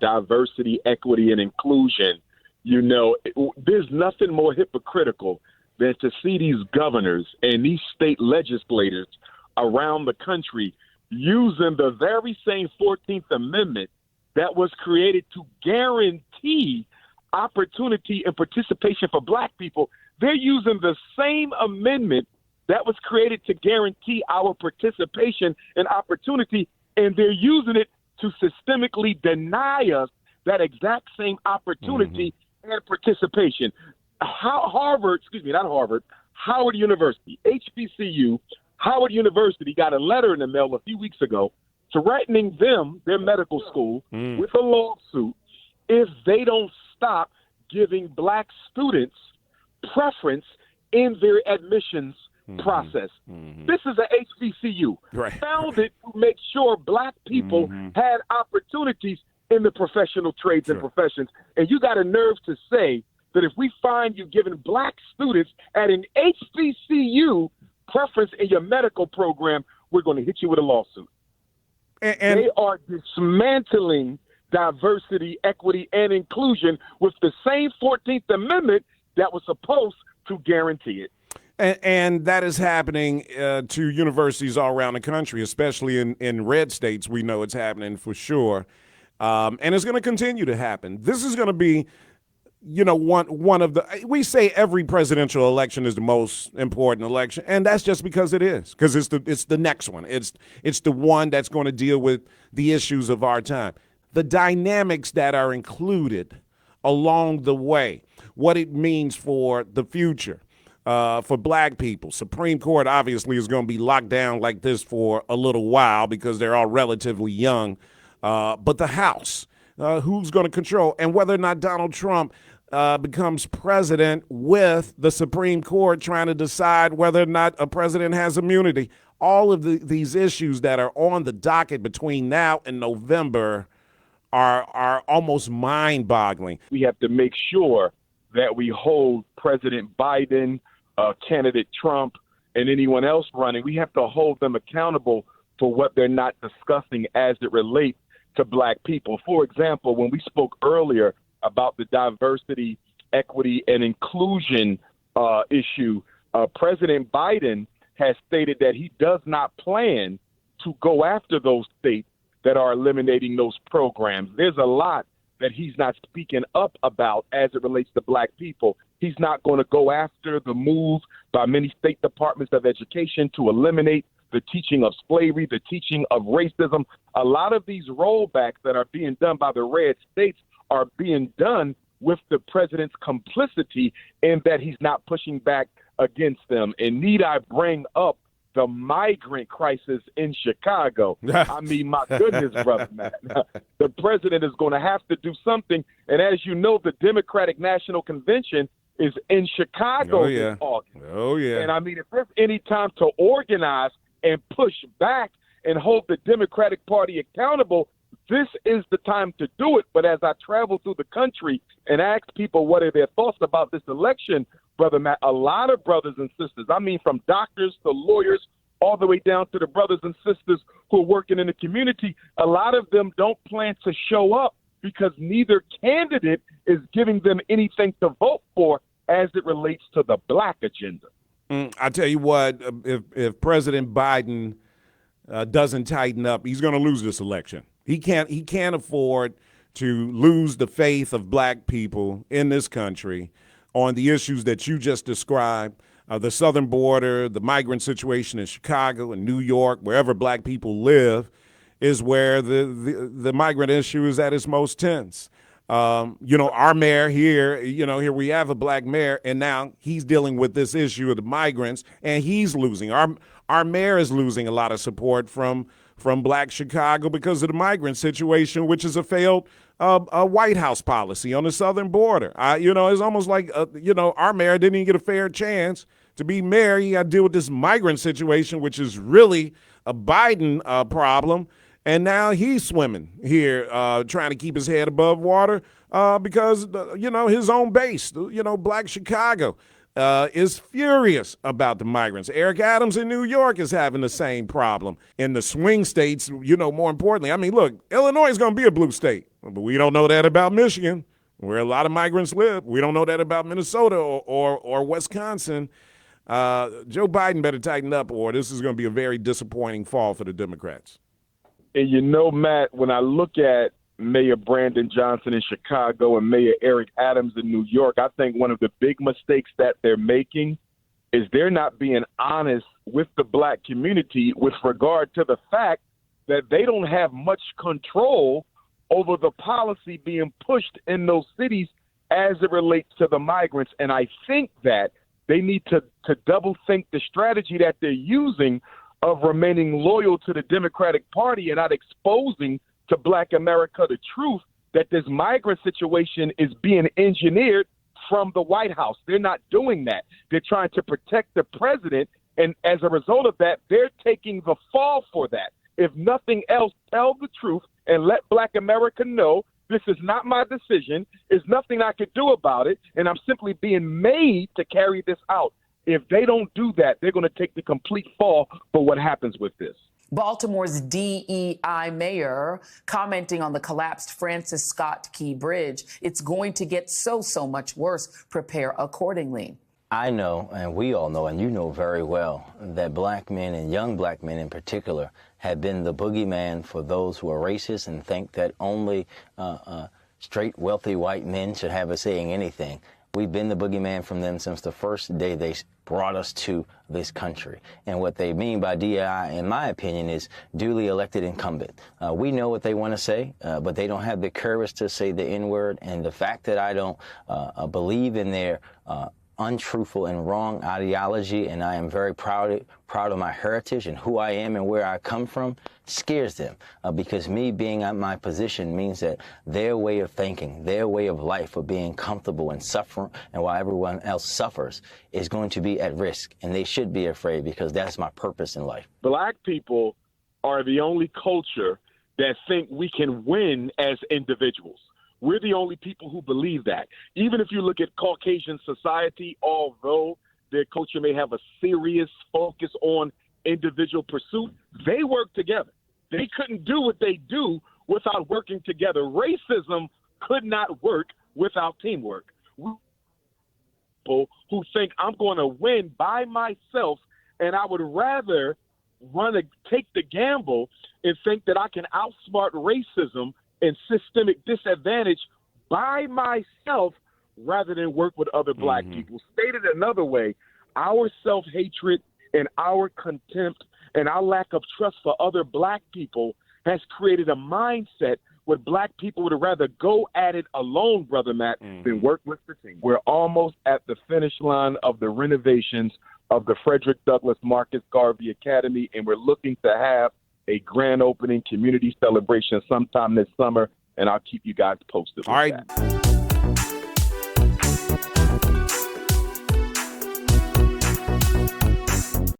diversity, equity, and inclusion, you know, there's nothing more hypocritical than to see these governors and these state legislators around the country using the very same 14th Amendment that was created to guarantee opportunity and participation for black people. They're using the same amendment that was created to guarantee our participation and opportunity, and they're using it to systemically deny us that exact same opportunity and participation. Howard University, HBCU, Howard University got a letter in the mail a few weeks ago threatening them, their medical school, with a lawsuit if they don't stop giving black students preference in their admissions process. This is a HBCU founded to make sure black people had opportunities in the professional trades and professions. And you got a nerve to say that if we find you giving black students at an HBCU preference in your medical program, we're going to hit you with a lawsuit. And they are dismantling diversity, equity, and inclusion with the same 14th Amendment that was supposed to guarantee it. And that is happening to universities all around the country, especially in red states. We know it's happening for sure. And it's going to continue to happen. This is going to be, you know, one of the, we say every presidential election is the most important election, and that's just because it is, because it's the next one. It's the one that's going to deal with the issues of our time. The dynamics that are included along the way, what it means for the future. For black people. Supreme Court obviously is going to be locked down like this for a little while because they're all relatively young. But the House, who's going to control, and whether or not Donald Trump becomes president with the Supreme Court trying to decide whether or not a president has immunity. All of these issues that are on the docket between now and November are almost mind-boggling. We have to make sure that we hold President Biden, candidate Trump, and anyone else running, we have to hold them accountable for what they're not discussing as it relates to black people. For example, when we spoke earlier about the diversity, equity, and inclusion issue, President Biden has stated that he does not plan to go after those states that are eliminating those programs. There's a lot that he's not speaking up about as it relates to black people. He's not going to go after the move by many state departments of education to eliminate the teaching of slavery, the teaching of racism. A lot of these rollbacks that are being done by the red states are being done with the president's complicity in that he's not pushing back against them. And need I bring up the migrant crisis in Chicago? I mean, my goodness, brother, man. The president is going to have to do something. And as you know, the Democratic National Convention is in Chicago this August. And I mean, if there's any time to organize and push back and hold the Democratic Party accountable, this is the time to do it. But as I travel through the country and ask people what are their thoughts about this election, Brother Matt, a lot of brothers and sisters, I mean from doctors to lawyers, all the way down to the brothers and sisters who are working in the community, a lot of them don't plan to show up because neither candidate is giving them anything to vote for as it relates to the black agenda. I tell you what, if President Biden doesn't tighten up, he's going to lose this election. He can't afford to lose the faith of black people in this country on the issues that you just described, the southern border, the migrant situation in Chicago and New York, wherever black people live, is where the migrant issue is at its most tense. You know, our mayor here, here we have a black mayor, and now he's dealing with this issue of the migrants, and he's losing. Our mayor is losing a lot of support from black Chicago because of the migrant situation, which is a failed a White House policy on the southern border. It's almost like, our mayor didn't even get a fair chance to be mayor. He had to deal with this migrant situation, which is really a Biden problem. And now he's swimming here, trying to keep his head above water because, his own base, black Chicago, is furious about the migrants. Eric Adams in New York is having the same problem. In the swing states, more importantly, I mean, look, Illinois is going to be a blue state. But we don't know that about Michigan, where a lot of migrants live. We don't know that about Minnesota or Wisconsin. Joe Biden better tighten up, or this is going to be a very disappointing fall for the Democrats. And you know, Matt, when I look at Mayor Brandon Johnson in Chicago and Mayor Eric Adams in New York, I think one of the big mistakes that they're making is they're not being honest with the black community with regard to the fact that they don't have much control over the policy being pushed in those cities as it relates to the migrants. And I think that they need to double think the strategy that they're using of remaining loyal to the Democratic Party and not exposing to black America the truth that this migrant situation is being engineered from the White House. They're not doing that. They're trying to protect the president. And as a result of that, they're taking the fall for that. If nothing else, tell the truth and let black America know this is not my decision. There's nothing I could do about it. And I'm simply being made to carry this out. If they don't do that, they're going to take the complete fall for what happens with this. Baltimore's DEI mayor commenting on the collapsed Francis Scott Key Bridge. It's going to get so much worse. Prepare accordingly. I know, and we all know, and you know very well, that black men and young black men in particular have been the boogeyman for those who are racist and think that only straight, wealthy white men should have a say in anything. We've been the boogeyman from them since the first day they brought us to this country. And what they mean by DEI, in my opinion, is duly elected incumbent. We know what they want to say, but they don't have the courage to say the N-word. And the fact that I don't believe in their untruthful and wrong ideology, and I am very proud of my heritage and who I am and where I come from, scares them, because me being at my position means that their way of thinking, their way of life of being comfortable and suffering, and while everyone else suffers, is going to be at risk, and they should be afraid, because that's my purpose in life. Black people are the only culture that think we can win as individuals. We're the only people who believe that. Even if you look at Caucasian society, although their culture may have a serious focus on individual pursuit, they work together. They couldn't do what they do without working together. Racism could not work without teamwork. People who think I'm going to win by myself, and I would rather take the gamble and think that I can outsmart racism and systemic disadvantage by myself rather than work with other black people. Stated another way, our self-hatred and our contempt and our lack of trust for other black people has created a mindset where black people would rather go at it alone, Brother Matt, than work with the team. We're almost at the finish line of the renovations of the Frederick Douglass Marcus Garvey Academy, and we're looking to have a grand opening community celebration sometime this summer, and I'll keep you guys posted. All right.